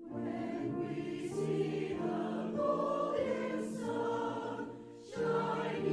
When we see the golden sun shine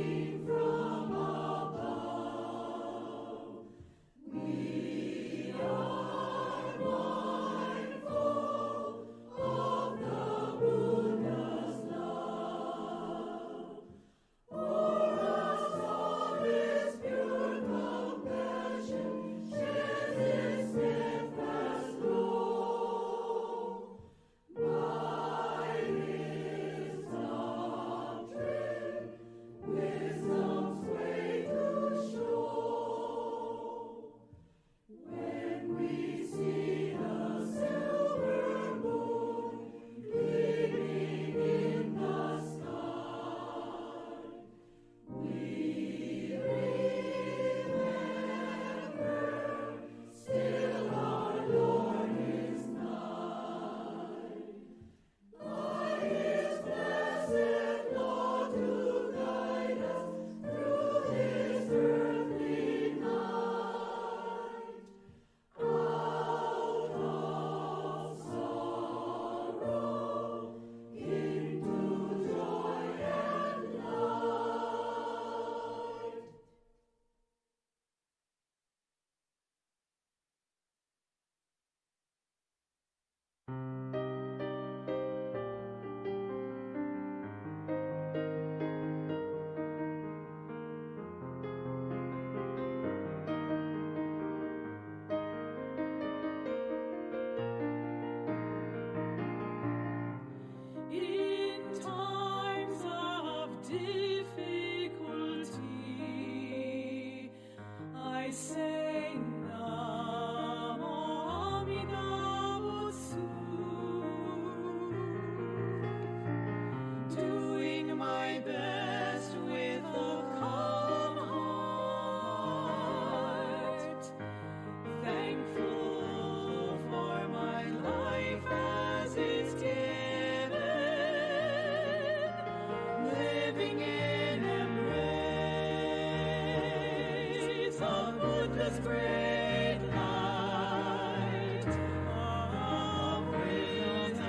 Buddha's great light of wisdom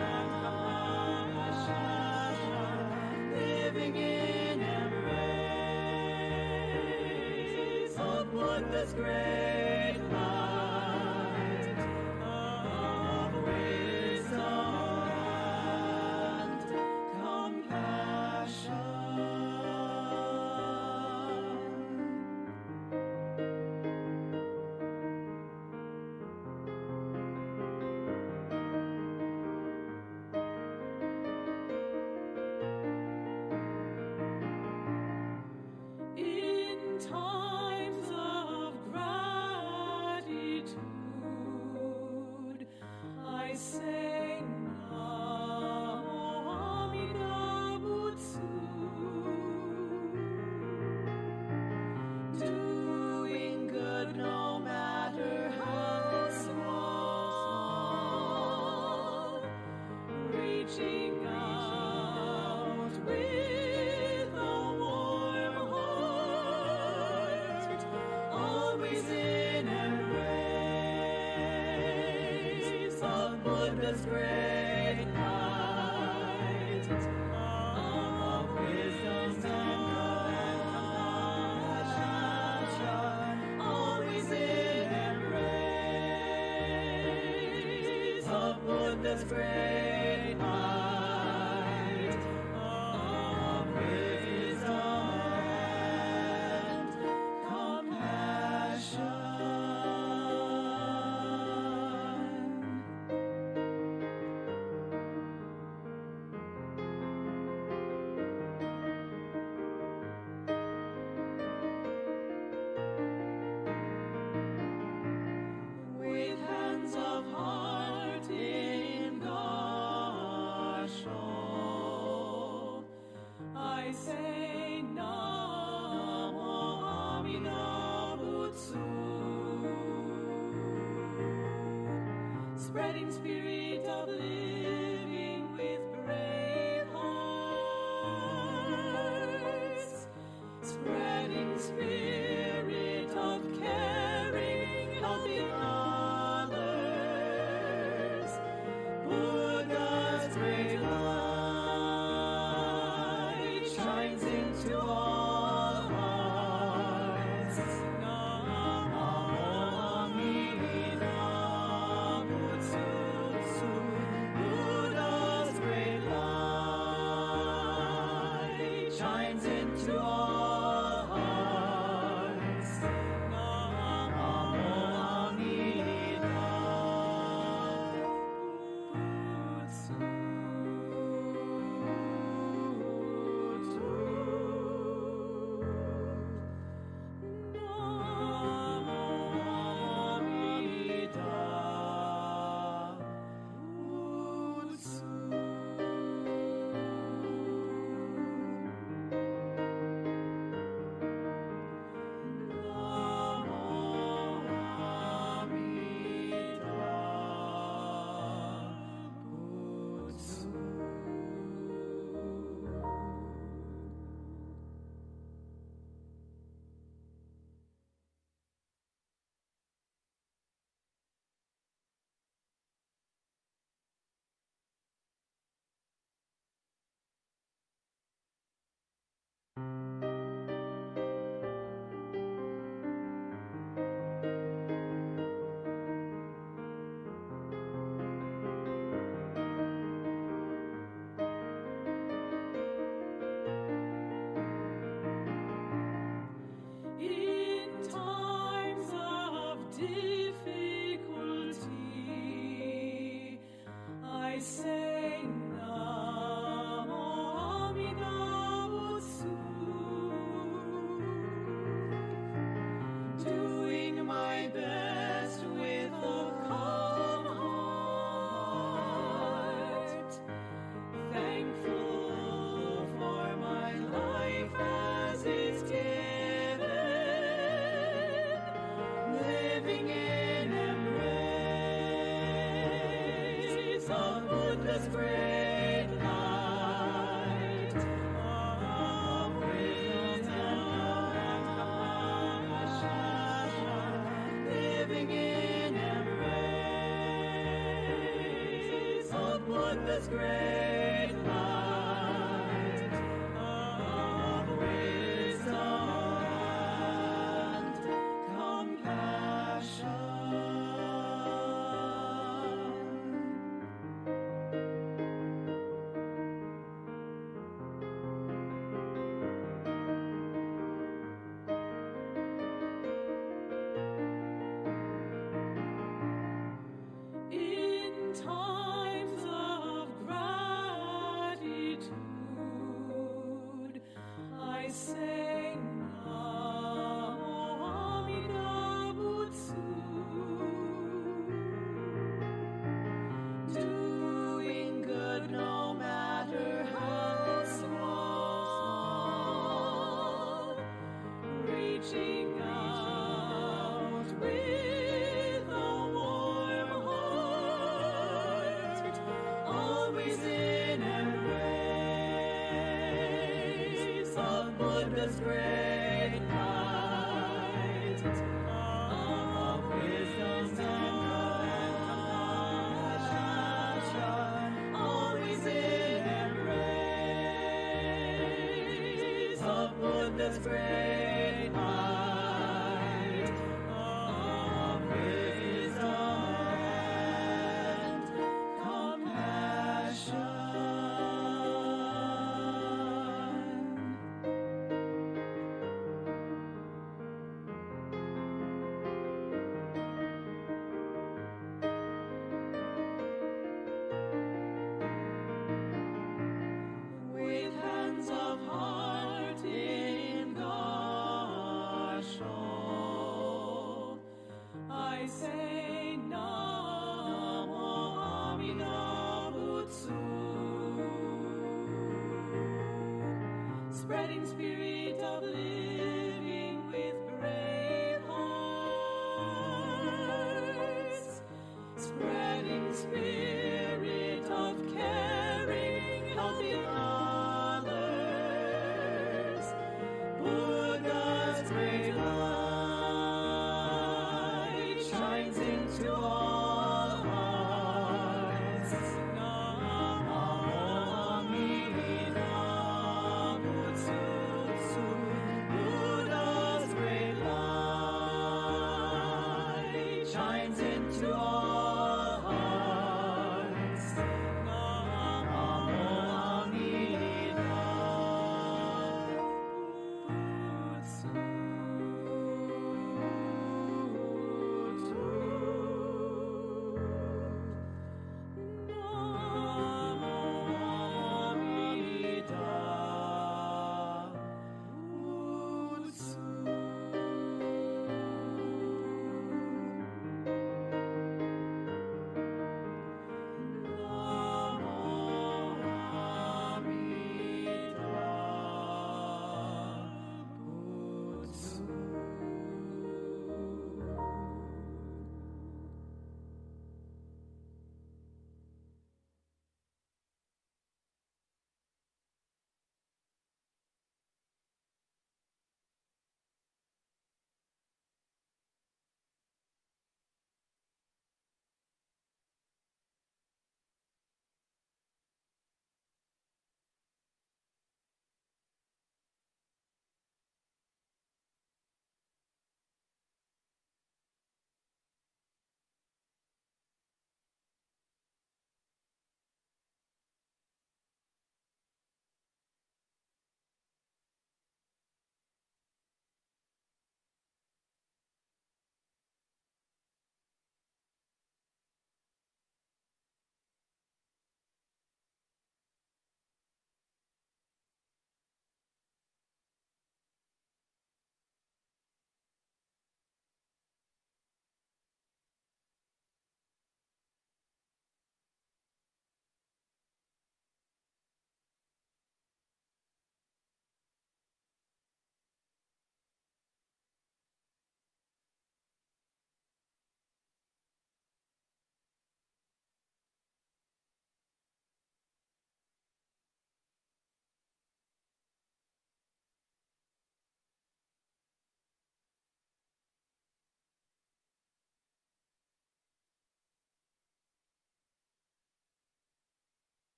and compassion, living in embrace of Buddha's great light of wisdom and compassion. In times of gratitude, I say Namo Nembutsu, doing good no matter how small, reaching out with a warm heart, always in embrace of Buddha's great light of wisdom and compassion, always in embrace of Buddha's great light of wisdom and compassion. With hands of heart in Gasho, I say Namo Nembutsu, spreading spirit of living with brave hearts, spreading spirit of caring, helping others, Buddha's great light shines into all hearts. Namo Nembutsu, Buddha's great light shines into all hearts. Namo Buddha's great light of wisdom and compassion. In times of gratitude, I say Nembutsu, doing good no matter how small, reaching out with a warm heart, always in embrace of Buddha's great light of wisdom and compassion, always in embrace of Buddha's great light of wisdom and compassion. With hands of heart in Gasho, I say Namo Nembutsu, spreading spirit of living with brave hearts, spreading spirit of caring, helping others, Buddha's great light shines into all hearts. Namo Nembutsu, Buddha's great light shines into all hearts. Namo Nembutsu.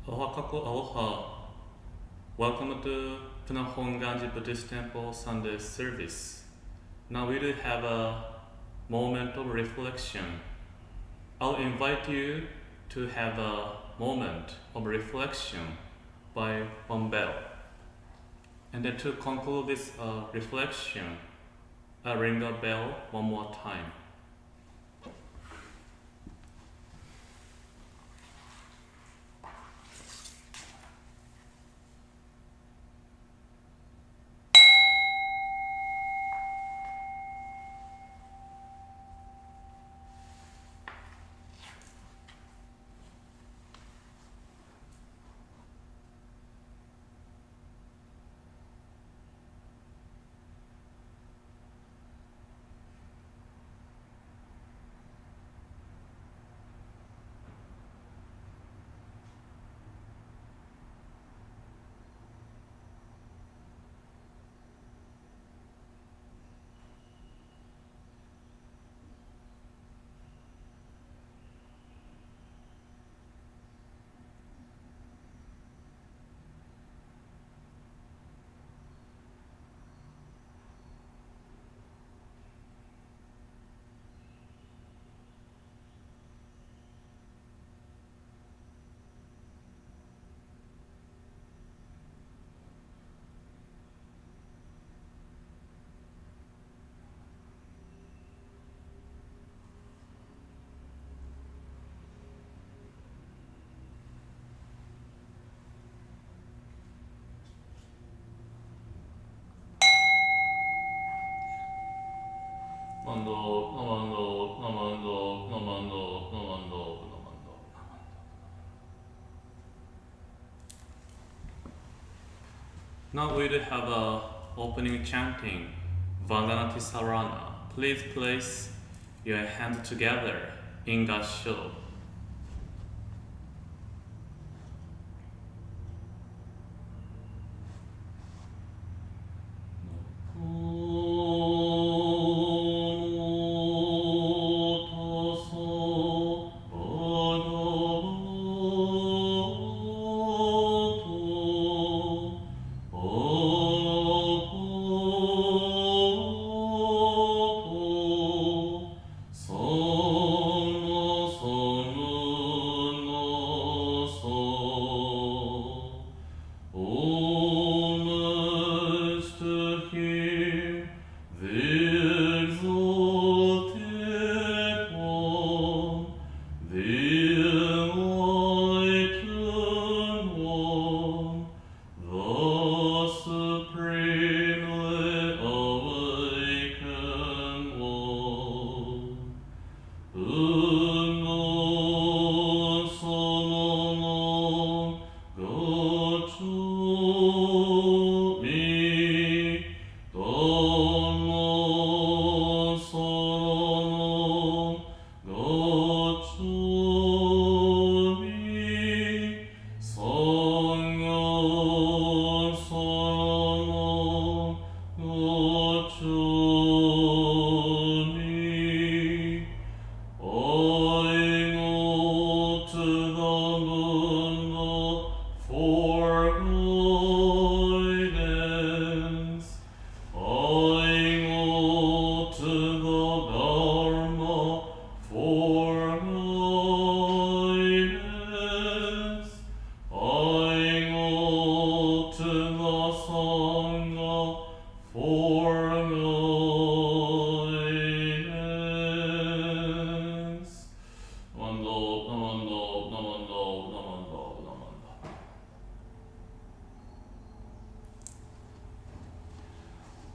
Aloha kako aloha. Welcome to Punahonganji Buddhist Temple Sunday service. Now we will have a moment of reflection. I'll invite you to have a moment of reflection by one bell. And then to conclude this reflection, I'll ring a bell one more time. Now we will have a opening chanting, Vandana Ti-Sarana. Please place your hands together in Gassho.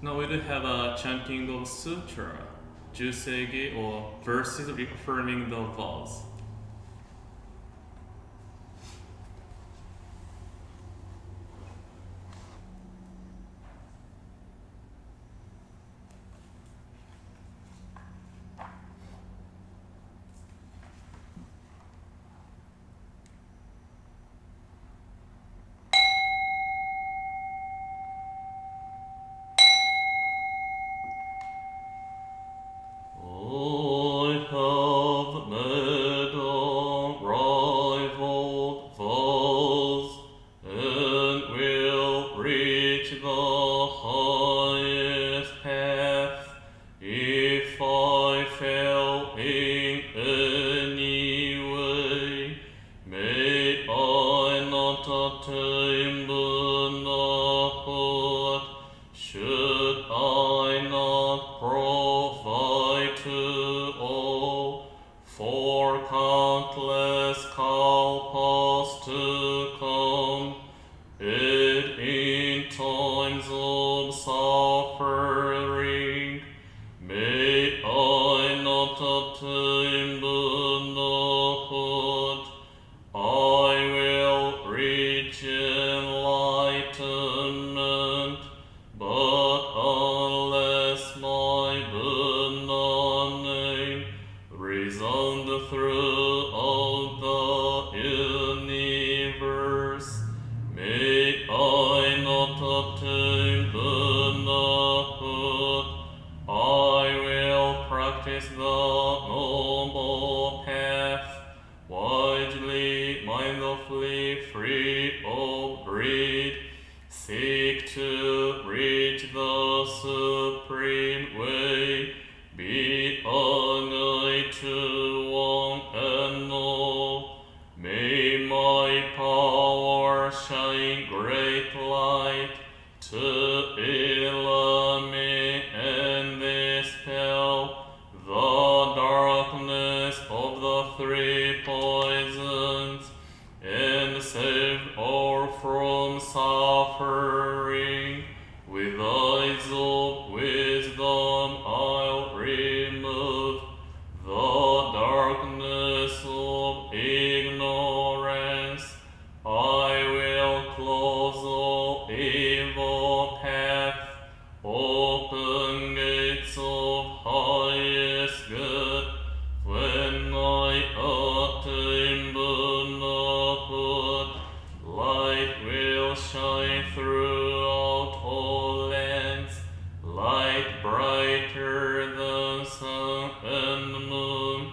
Now we will have a chanting of Sutra, Jusegi, or verses reaffirming the vows. I have met attain Buddhahood, should I not provide to all for countless kalpas to come, and in times of suffering, may I not attain Buddhahood. I will reach enlightenment, but unless my Buddha name resound throughout the universe, may I not attain Buddhahood. I will practice the noble path, wisely, mindfully, free of greed, seek to reach the supreme way, be a guide to one and all. May my power shine great light to illuminate and dispel the darkness of the three poisons, and save all from suffering. With eyes of wisdom I'll remove the darkness of ignorance. I will close all evil path, open gates of highest good. When I attain Buddhahood, light will shine throughout all lands, light brighter than sun and moon,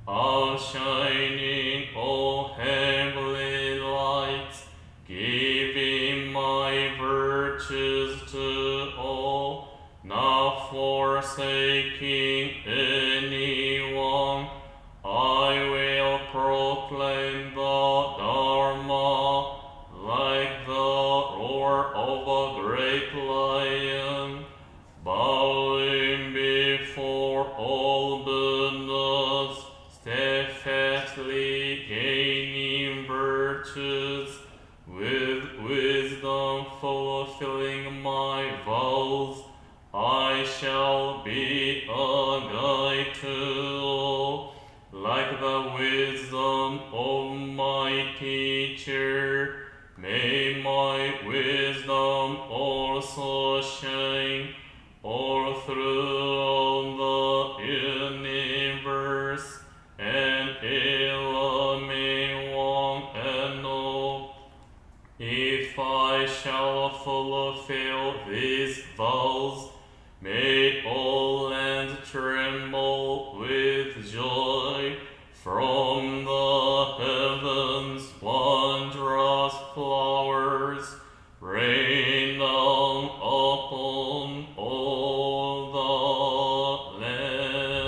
outshining all heavenly lights, giving my virtues to all, not forsaking anyone. I will proclaim the Dharma like the roar of a great lion, bowing before all Buddhas, steadfastly gaining virtues, with wisdom fulfilling my vows. I shall be a guide to all, like the wisdom of my teacher. May my wisdom also shine all through the universe, and illuminate one and all. If I shall fulfill these vows, may all lands tremble with joy. From the heavens wondrous flowers rain down upon all the lands.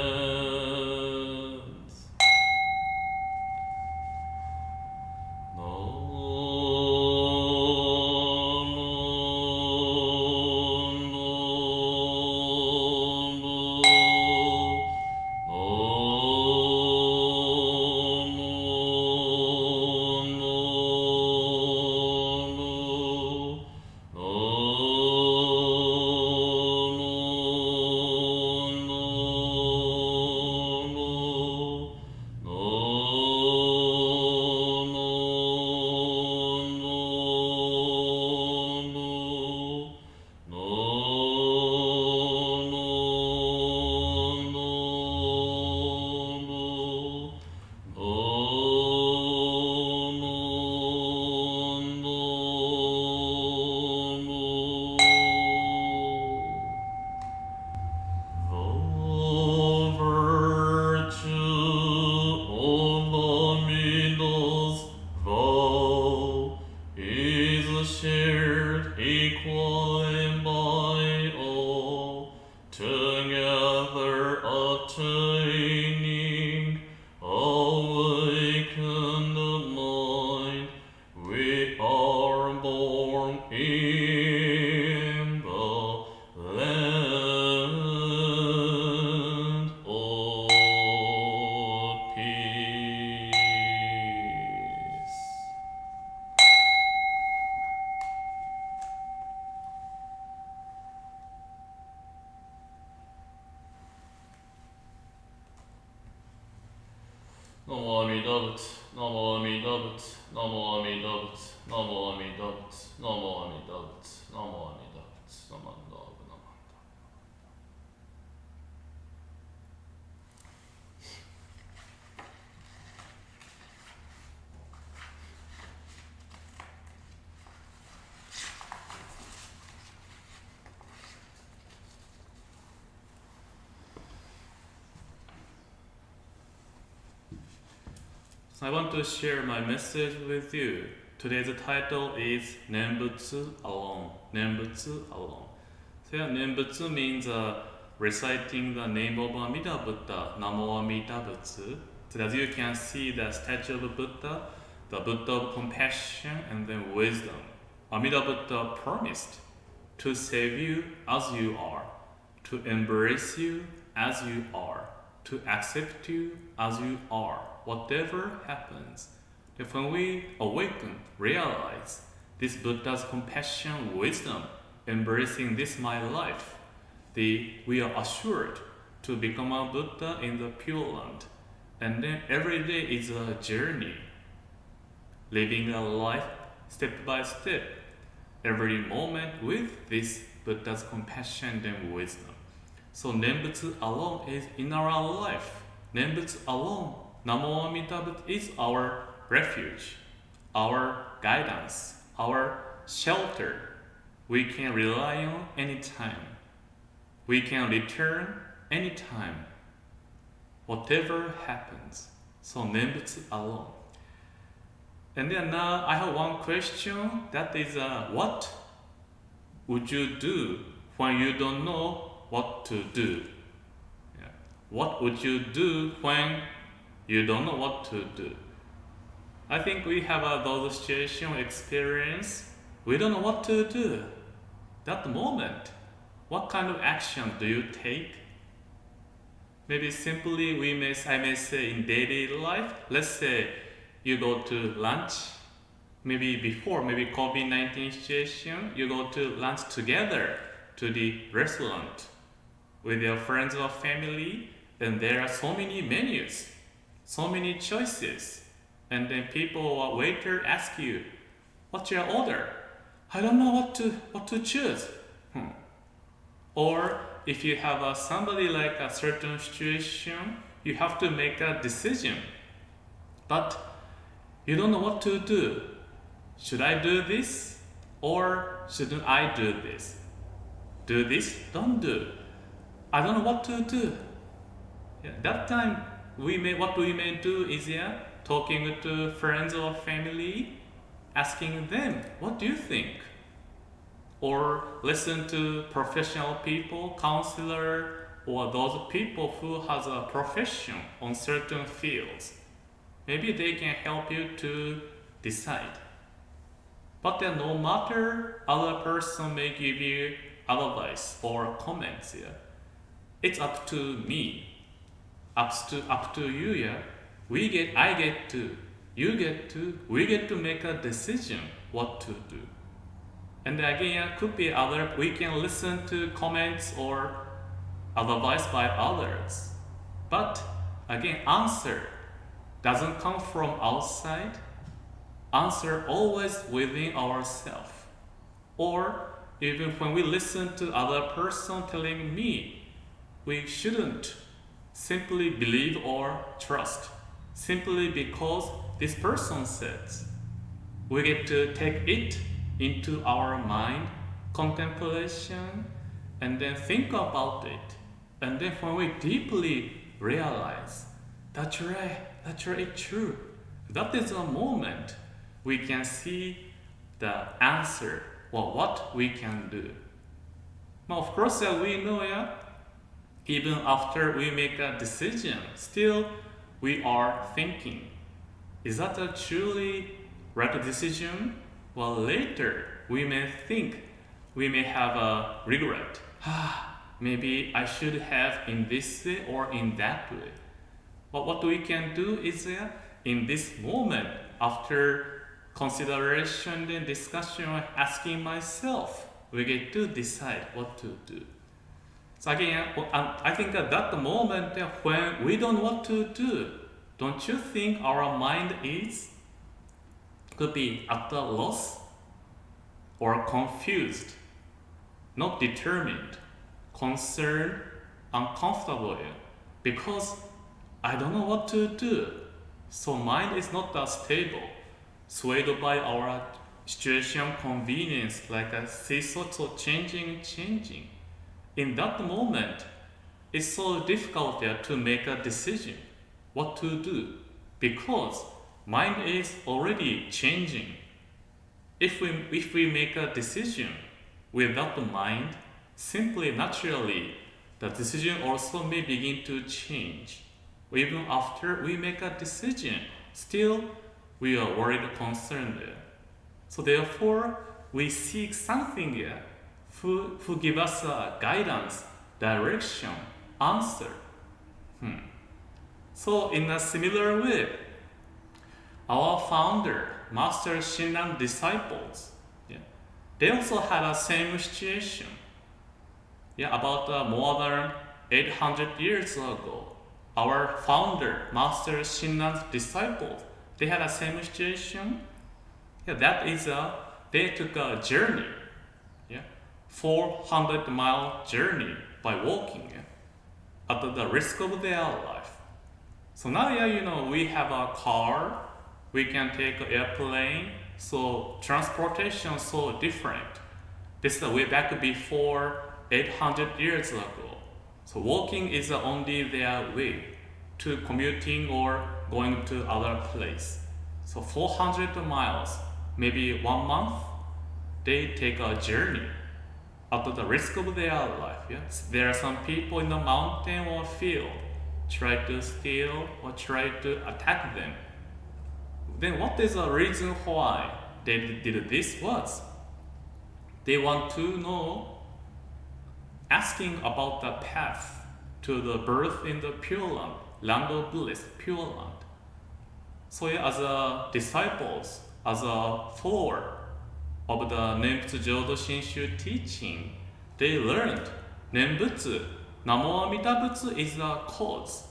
Amidabutsu, Namo Amidabutsu, Namo Amidabutsu, Namo Amidabutsu, Namo Amidabutsu. I want to share my message with you. Today's title is Nembutsu alone. Nembutsu alone. So yeah, Nembutsu means reciting the name of Amida Buddha, Namo Amida Butsu. So as you can see the statue of Buddha, the Buddha of compassion and then wisdom. Amida Buddha promised to save you as you are, to embrace you as you are, to accept you as you are, whatever happens. If when we awaken, realize this Buddha's compassion, wisdom, embracing this my life, we are assured to become a Buddha in the Pure Land. And then every day is a journey, living a life step by step, every moment with this Buddha's compassion and wisdom. So Nembutsu alone is in our life. Nembutsu alone, Namo Amida Butsu, is our refuge, our guidance, our shelter. We can rely on anytime. We can return anytime, whatever happens. So Nembutsu alone. And then now I have one question, that is what would you do when you don't know what to do? Yeah. What would you do when you don't know what to do? I think we have those situation experience. We don't know what to do. That moment, what kind of action do you take? Maybe simply I may say in daily life, let's say you go to lunch, maybe COVID-19 situation, you go to lunch together to the restaurant with your friends or family, and there are so many menus, so many choices, and then people or waiter ask you, what's your order? I don't know what to choose. Or if you have somebody like a certain situation, you have to make a decision, but you don't know what to do. Should I do this or shouldn't I do this? Do this, don't do. I don't know what to do. Yeah, that time what we may do is talking with friends or family, asking them, what do you think? Or listen to professional people, counselor, or those people who has a profession on certain fields. Maybe they can help you to decide. But then no matter other person may give you advice or comments, it's up to me, up to you. We get to make a decision what to do. And again, could be we can listen to comments or advice by others. But again, answer doesn't come from outside. Answer always within ourselves. Or even when we listen to other person telling me, we shouldn't simply believe or trust simply because this person says. We get to take it into our mind, contemplation, and then think about it. And then when we deeply realize, that's right, it's true. That is a moment we can see the answer, or what we can do. Now, of course, we know, even after we make a decision, still we are thinking, is that a truly right decision? Well, later we may have a regret. Maybe I should have in this way or in that way. But what we can do is in this moment, after consideration and discussion, asking myself, we get to decide what to do. So again, I think that the moment when we don't know what to do, don't you think our mind is could be at a loss or confused, not determined, concerned, uncomfortable, because I don't know what to do. So mind is not that stable, swayed by our situation convenience, like a seesaw, so changing. In that moment, it's so difficult there to make a decision what to do, because mind is already changing. If we make a decision without the mind, simply naturally the decision also may begin to change. Even after we make a decision, still we are worried, concerned. So therefore, we seek something who give us guidance, direction, answer. So in a similar way, our founder, Master Shinran disciples, they also had a same situation. About more than 800 years ago, our founder, Master Shinran's disciples, they had a same situation. That is, they took a journey, 400-mile journey by walking, at the risk of their life. So now, we have a car, we can take an airplane, so transportation is so different. This is way back before 800 years ago. So walking is only their way to commuting or going to other place. So 400 miles, maybe 1 month, they take a journey at the risk of their life. There are some people in the mountain or field try to steal or try to attack them. Then what is the reason why they did this was? They want to know, asking about the path to the birth in the Pure Land, land of bliss, Pure Land. So as a disciples, as a follower of the Nembutsu Jodo Shinshu teaching, they learned Nembutsu, Namo Amida Butsu is the cause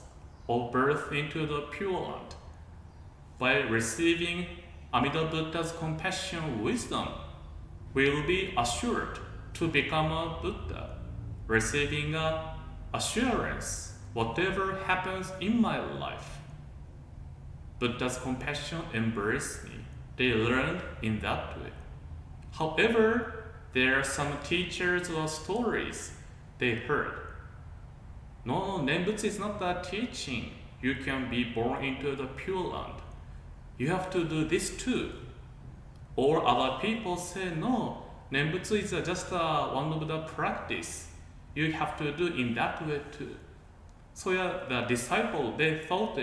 of birth into the Pure Land. By receiving Amida Buddha's compassion wisdom, we will be assured to become a Buddha, receiving a assurance, whatever happens in my life, Buddha's compassion embraced me. They learned in that way. However, there are some teachers or stories they heard. No, Nembutsu is not that teaching. You can be born into the Pure Land. You have to do this too. Or other people say, no, Nembutsu is just one of the practice. You have to do in that way too. So the disciple, they thought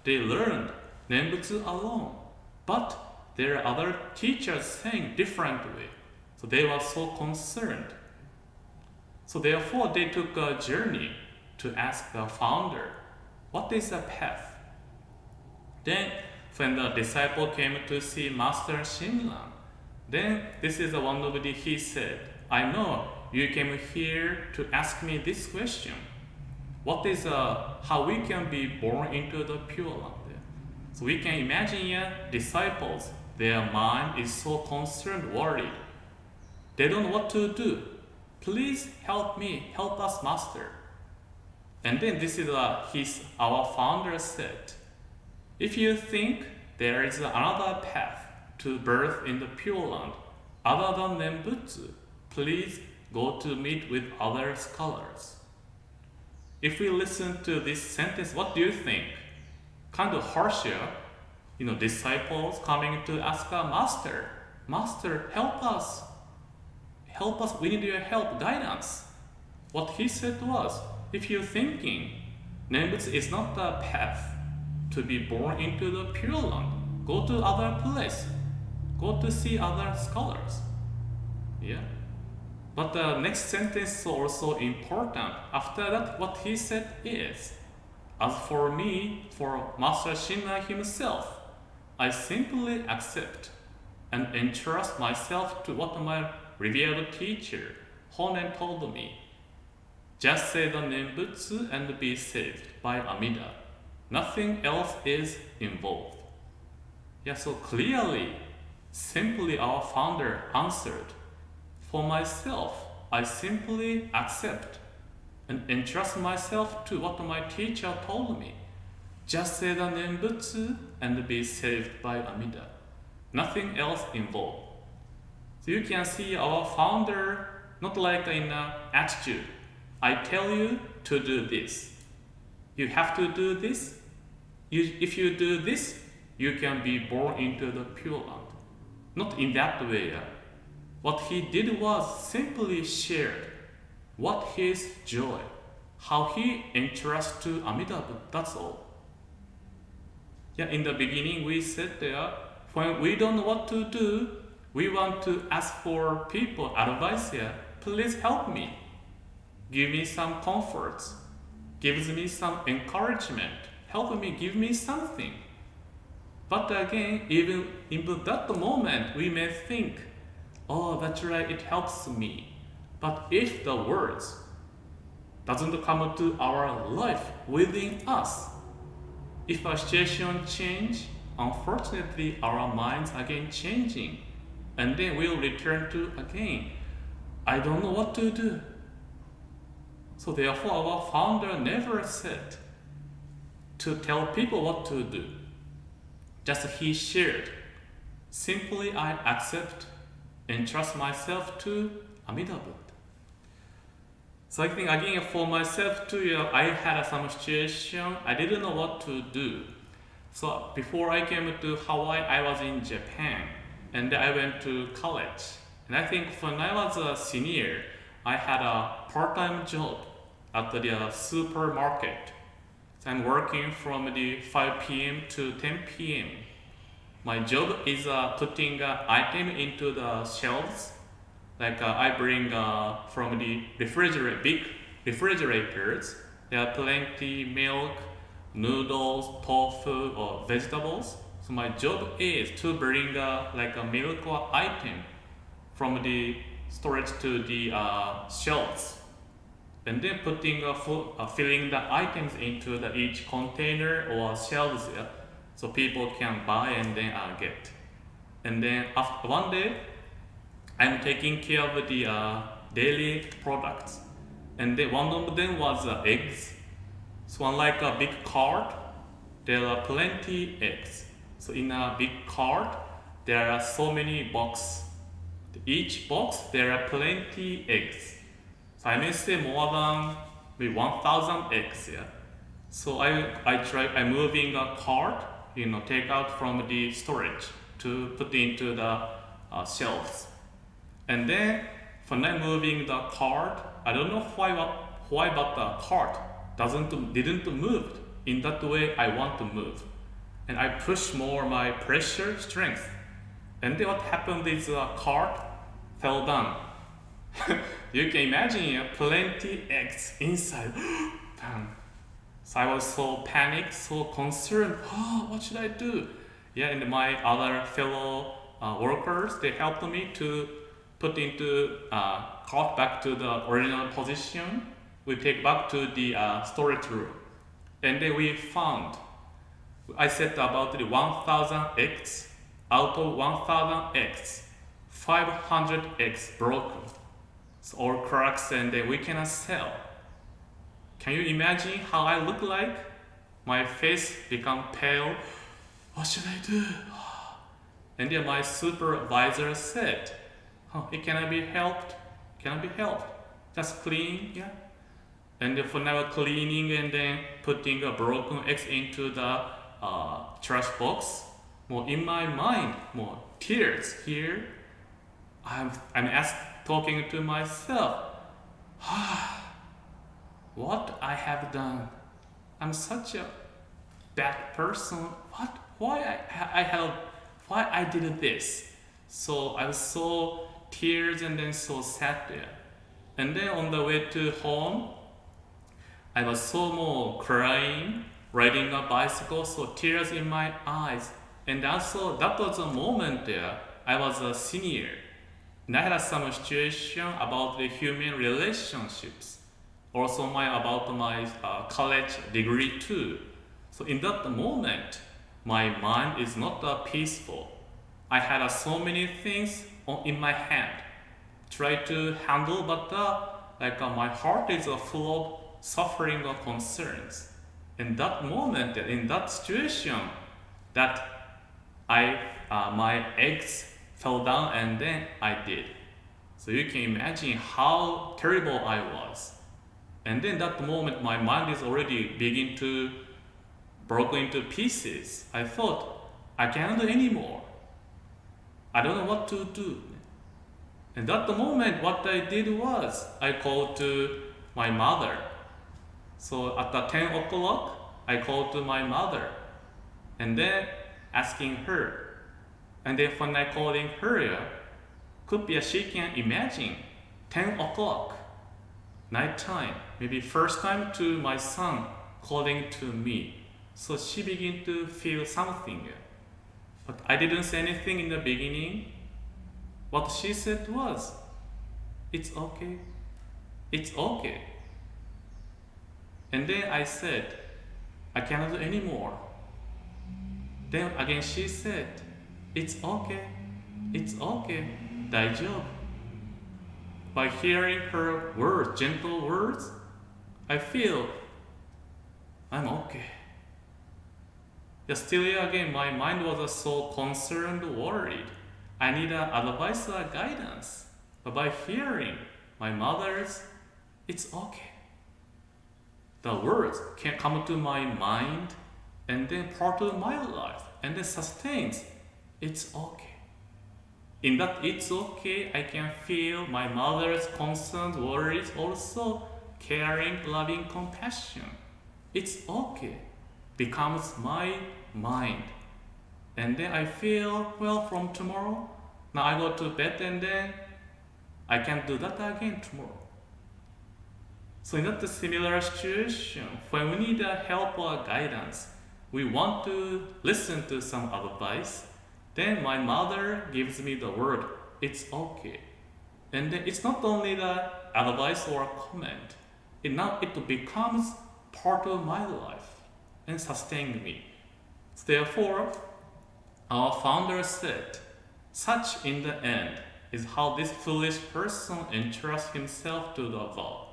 they learned Nembutsu alone. But there are other teachers saying different way. So they were so concerned. So therefore they took a journey to ask the founder, what is the path? Then when the disciple came to see Master Shinran, then this is one of he said, I know you came here to ask me this question. What is how we can be born into the Pure Land? So we can imagine disciples, their mind is so concerned, worried. They don't know what to do. Please help me, help us, Master. And then this is our founder said, if you think there is another path to birth in the Pure Land other than Nembutsu, please go to meet with other scholars. If we listen to this sentence, what do you think? Kind of harsh, disciples coming to ask a master, Master, help us, we need your help, guidance. What he said was, if you're thinking Nembutsu is not the path to be born into the Pure Land, go to other place, go to see other scholars. But the next sentence is also important. After that, what he said is, as for me, for Master Shinran himself, I simply accept and entrust myself to what my revered teacher, Honen, told me. Just say the Nembutsu and be saved by Amida. Nothing else is involved. So clearly, Simply our founder answered, "For myself, I simply accept and entrust myself to what my teacher told me. Just say the Nembutsu and be saved by Amida. Nothing else involved." So you can see our founder not like in an attitude. I tell you to do this. You have to do this. If you do this, you can be born into the Pure Land. Not in that way. What he did was simply shared what his joy, how he entrusts to Amitabha, that's all. In the beginning we said there, when we don't know what to do, we want to ask for people advice here. Please help me. Give me some comforts. Gives me some encouragement. Help me, give me something. But again, even in that moment, we may think, oh, that's right, it helps me. But if the words doesn't come to our life within us, if a situation change, unfortunately, our minds again changing, and then we'll return to again, I don't know what to do. So therefore, our founder never said to tell people what to do. Just he shared. Simply I accept and trust myself to Amida Buddha. So I think again for myself too, I had some situation, I didn't know what to do. So before I came to Hawaii, I was in Japan and I went to college. And I think when I was a senior, I had a part-time job at the supermarket. So I'm working from the 5 p.m. to 10 p.m. My job is putting item into the shelves. Like I bring from the big refrigerators. There are plenty milk, noodles, tofu, or vegetables. So my job is to bring like a milk or item from the storage to the shelves, and then putting filling the items into each container or shelves, so people can buy and then get. And then after one day, I'm taking care of the daily products, and then one of them was eggs. So unlike a big cart, there are plenty eggs. So in a big cart, there are so many boxes. Each box there are plenty eggs. So I may say more than maybe 1,000 eggs. So I'm moving a cart, take out from the storage to put into the shelves. And then when I'm moving the cart, I don't know why, but the cart didn't move in that way I want to move. And I push more my pressure, strength. And then what happened is the cart fell down. You can imagine plenty eggs inside. So I was so panicked, so concerned. What should I do? And my other fellow workers, they helped me to put into cart back to the original position. We take back to the storage room. And then we found, I said about the 1,000 eggs. Out of 1,000 eggs, 500 eggs broken, so all cracks, and then we cannot sell. Can you imagine how I look like? My face become pale. What should I do? And then my supervisor said, it cannot be helped. Just clean, And then for now cleaning and then putting a broken eggs into the trash box. More in my mind, more tears here. I'm talking to myself. What I have done? I'm such a bad person. Why I did this? So I was so tears and then so sad there. And then on the way to home, I was so more crying, riding a bicycle, so tears in my eyes. And also that was a moment there, I was a senior. And I had some situation about the human relationships. Also about my college degree too. So in that moment, my mind is not peaceful. I had so many things in my hand, try to handle, but my heart is full of suffering or concerns. In that moment, in that situation, that my eggs fell down and then I did. So you can imagine how terrible I was. And then that moment, my mind is already beginning to broken into pieces. I thought, I can't do anymore. I don't know what to do. And at the moment, what I did was, I called to my mother. So at the 10 o'clock, I called to my mother. And then asking her. And then when I calling her, could be she can imagine 10 o'clock, nighttime, maybe first time to my son calling to me. So she began to feel something. But I didn't say anything in the beginning. What she said was, it's okay. It's okay. And then I said, I cannot do anymore. Then again she said, it's okay. It's okay. 大丈夫. By hearing her words, gentle words, I feel I'm okay. Still again, my mind was so concerned, worried. I need advice or guidance. But by hearing my mother's, it's okay. The words can come to my mind and then part of my life and then sustains. It's okay. In that it's okay, I can feel my mother's concerns, worries, also caring, loving, compassion. It's okay. Becomes my mind. And then I feel, well, from tomorrow, now I go to bed and then I can do that again tomorrow. So in that similar situation, when we need help or guidance, we want to listen to some advice, then my mother gives me the word, it's okay. And then it's not only the advice or comment, now it becomes part of my life and sustain me. Therefore, our founder said, such in the end is how this foolish person entrusts himself to the vow.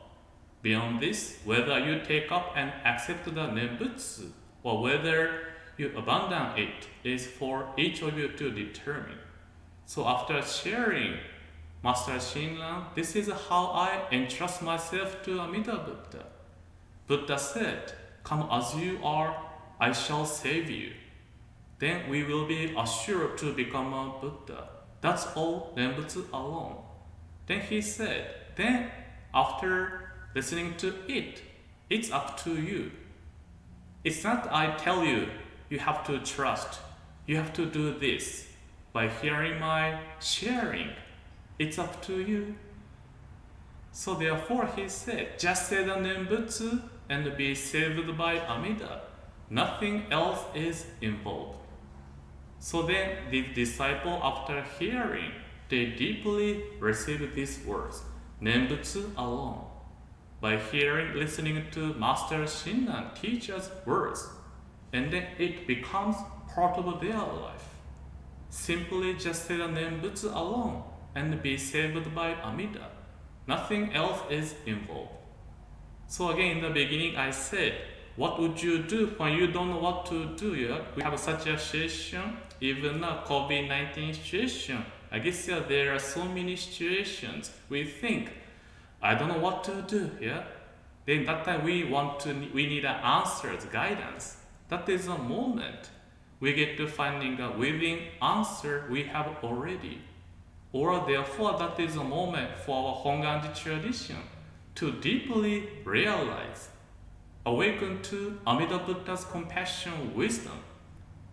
Beyond this, whether you take up and accept the Nembutsu or whether you abandon it is for each of you to determine. So after sharing Master Shinran, this is how I entrust myself to Amida Buddha. Buddha said, come as you are, I shall save you. Then we will be assured to become a Buddha. That's all Nembutsu alone. Then he said, then after listening to it, it's up to you. It's not I tell you, you have to trust, you have to do this. By hearing my sharing, it's up to you. So therefore he said, just say the Nembutsu and be saved by Amida. Nothing else is involved. So then the disciple, after hearing, they deeply received these words, Nembutsu alone. By hearing, listening to Master Shinran teacher's words, and then it becomes part of their life. Simply just say the Nembutsu alone and be saved by Amida. Nothing else is involved. So again, in the beginning I said, what would you do when you don't know what to do? Yeah? We have such a situation, even a COVID-19 situation. I guess there are so many situations we think, I don't know what to do. Yeah? Then that time we need answers, guidance. That is a moment we get to finding a within answer we have already. Or therefore that is a moment for our Honganji tradition to deeply realize, awaken to Amida Buddha's compassion, wisdom,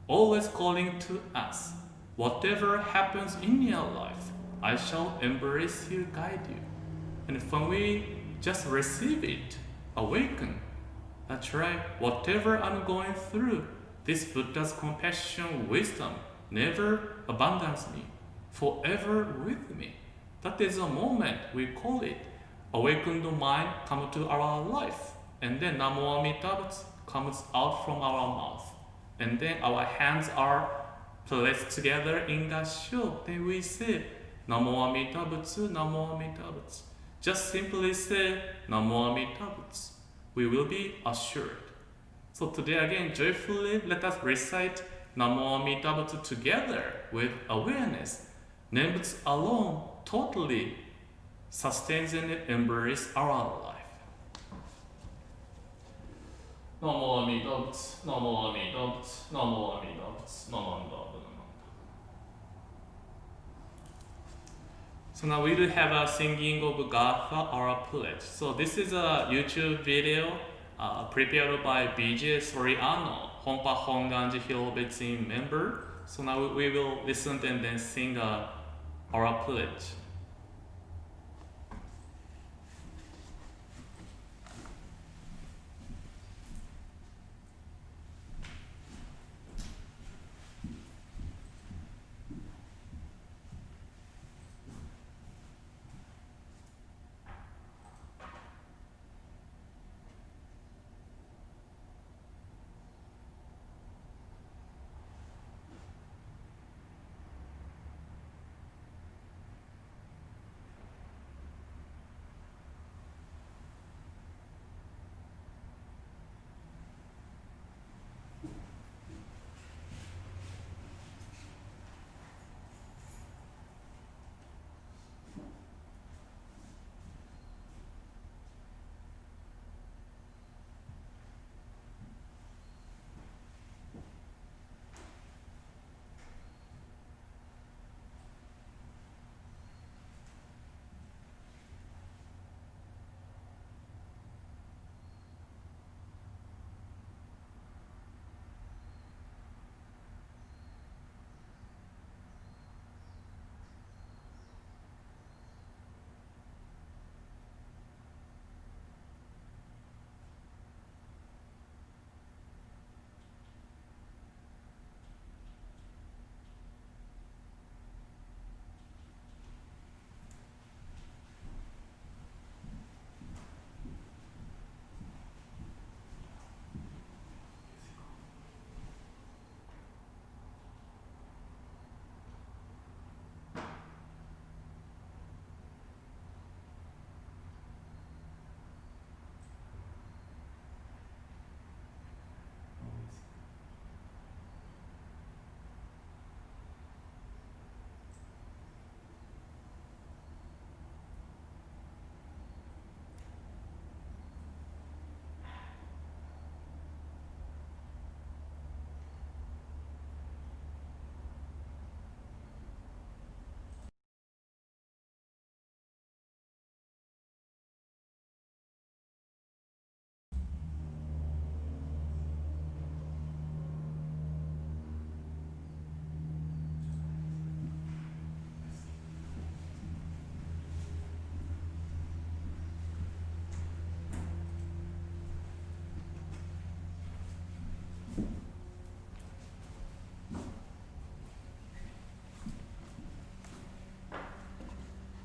always calling to us, whatever happens in your life, I shall embrace you, guide you. And when we just receive it, awaken, that's right, whatever I'm going through, this Buddha's compassion, wisdom never abandons me, forever with me. That is a moment we call it. Awakened mind come to our life, and then Namo Amitabha comes out from our mouth, and then our hands are place together in Gassho, then we say Namo Amida Butsu, Namo Amida Butsu. Just simply say Namo Amida Butsu. We will be assured. So today again, joyfully let us recite Namo Amida Butsu together with awareness. Nembutsu alone totally sustains and embraces our life. Namo Amida Butsu, Namo Amida Butsu, Namo Amida Butsu, Namo Amida Butsu. So now we do have a singing of Gatha or a pledge. So this is a YouTube video prepared by BJ Soriano, Honpa Honganji Hirobetsu member. So now we will listen and then sing our pledge.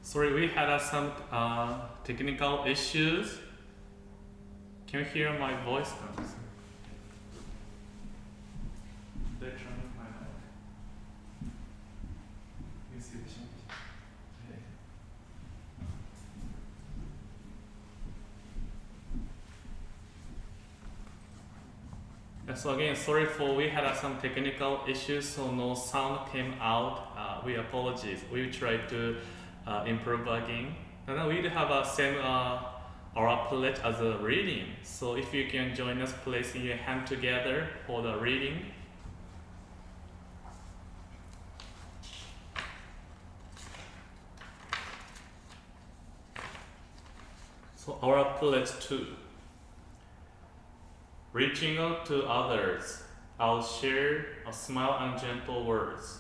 Sorry, we had some technical issues. Can you hear my voice now? They're trying to find out. You see the change? So again, sorry for we had some technical issues, so no sound came out. We apologize. We tried to improve again. And then we do have a same our pledge as a reading. So if you can join us, placing your hand together for the reading. So our pledge 2. Reaching out to others, I'll share a smile and gentle words,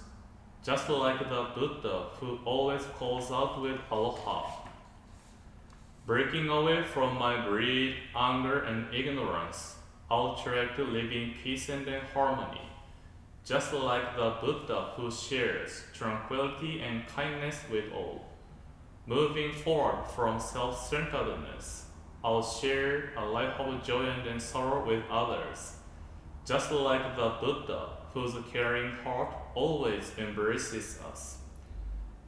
just like the Buddha who always calls out with aloha. Breaking away from my greed, anger, and ignorance, I'll try to live in peace and in harmony, just like the Buddha who shares tranquility and kindness with all. Moving forward from self-centeredness, I'll share a life of joy and sorrow with others, just like the Buddha whose caring heart always embraces us.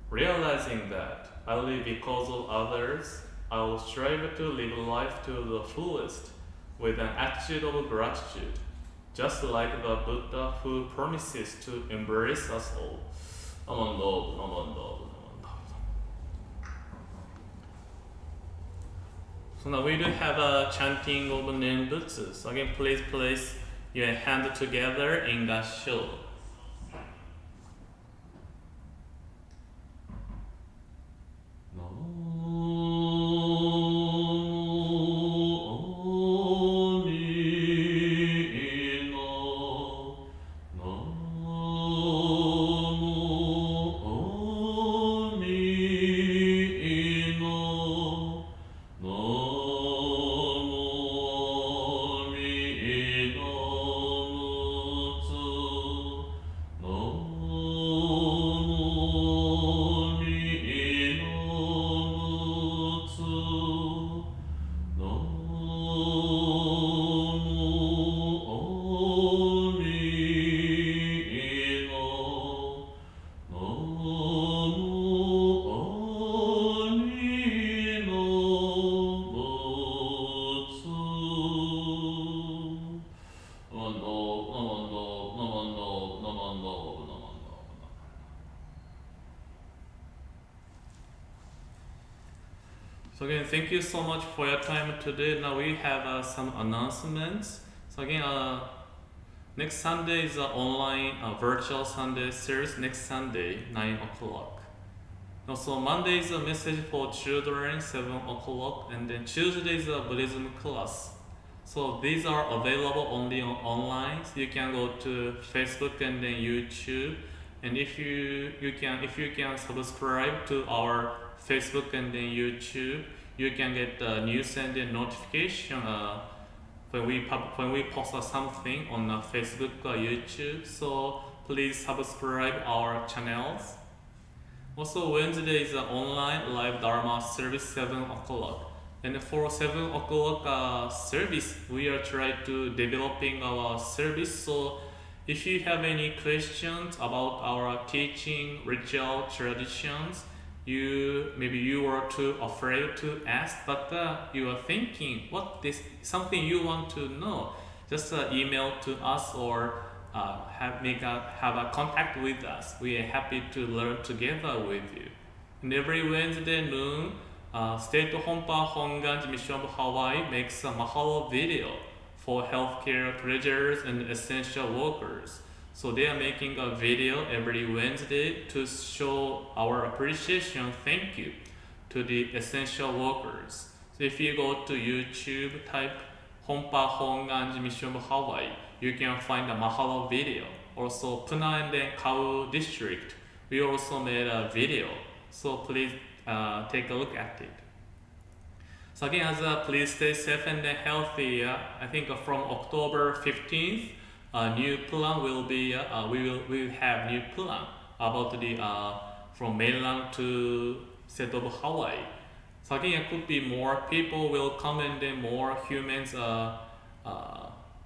Realizing that I live because of others, I will strive to live life to the fullest with an attitude of gratitude, just like the Buddha who promises to embrace us all. Namon Namon. So now we do have a chanting of Nembutsu. So again, please place your hand together in that show. So again, thank you so much for your time today. Now we have some announcements. So again, next Sunday is online virtual Sunday series. Next Sunday, 9 o'clock. Also Monday is a message for children, 7 o'clock, and then Tuesday is a Buddhism class. So these are available only online. So you can go to Facebook and then YouTube. And if you can subscribe to our Facebook and then YouTube, you can get the news and the notification when we post something on Facebook or YouTube. So please subscribe our channels. Also Wednesday is an online live Dharma service 7 o'clock. And for 7 o'clock service, we are trying to developing our service. So if you have any questions about our teaching, ritual, traditions, maybe you were too afraid to ask, but you are thinking something you want to know, just email to us or have a contact with us. We are happy to learn together with you. And every Wednesday noon, State Honpa Honganji Mission of Hawaii makes a Mahalo video for healthcare treasurers and essential workers. So they are making a video every Wednesday to show our appreciation, thank you, to the essential workers. So if you go to YouTube, type Honpa Honganji Mission of Hawaii, you can find a Mahalo video. Also, Puna and then Kau district, we also made a video. So please take a look at it. So again, please stay safe and healthy. I think from October 15th, a new plan will be. We will have new plan about the from mainland to state of Hawaii. So again, it could be more people will come and then more humans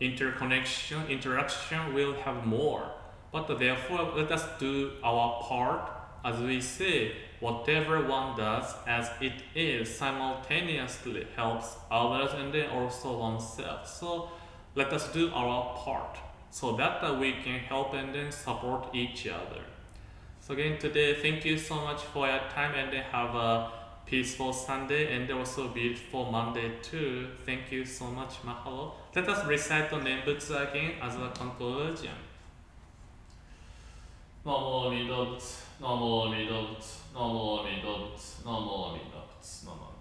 interaction will have more. But therefore, let us do our part. As we say, whatever one does as it is simultaneously helps others and then also oneself. So let us do our part so that we can help and then support each other. So again today, thank you so much for your time and then have a peaceful Sunday and also beautiful Monday too. Thank you so much. Mahalo. Let us recite the Nembutsu again as a conclusion. Namo Amida Butsu, Namo Amida Butsu, Namo Amida Butsu, Namo Amida Butsu, Namo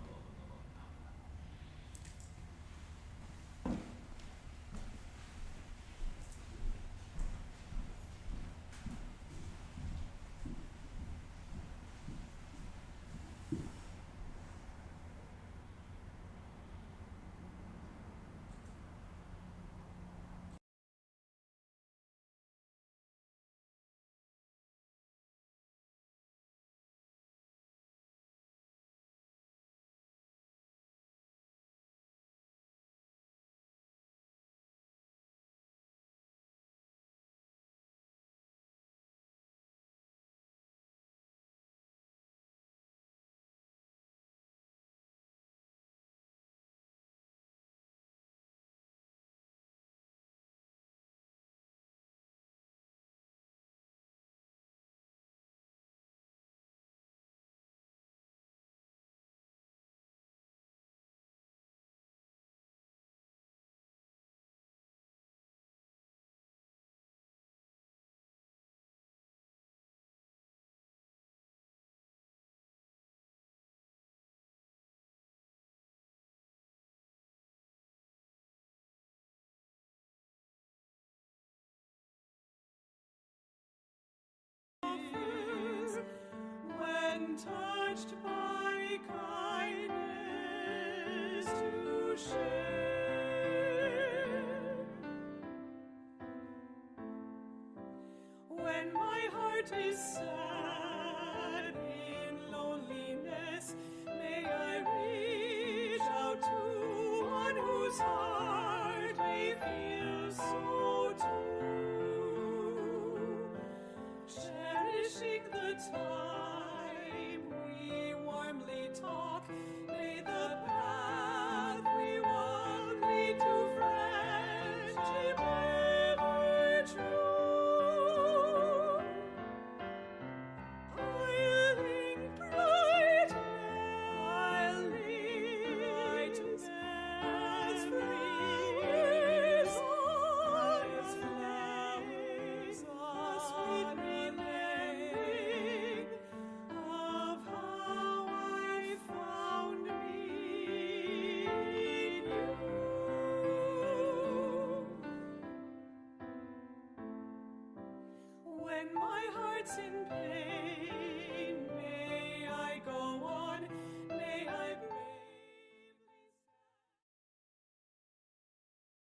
and touched by kindness to share. When my heart is sad in loneliness, may I reach out to one whose heart may feel so too. Cherishing the time we warmly talk, may the path we walk lead to friendship ever true. I'll link bright memories as flowers on a sweet remembering of how I found me in you. When my heart's in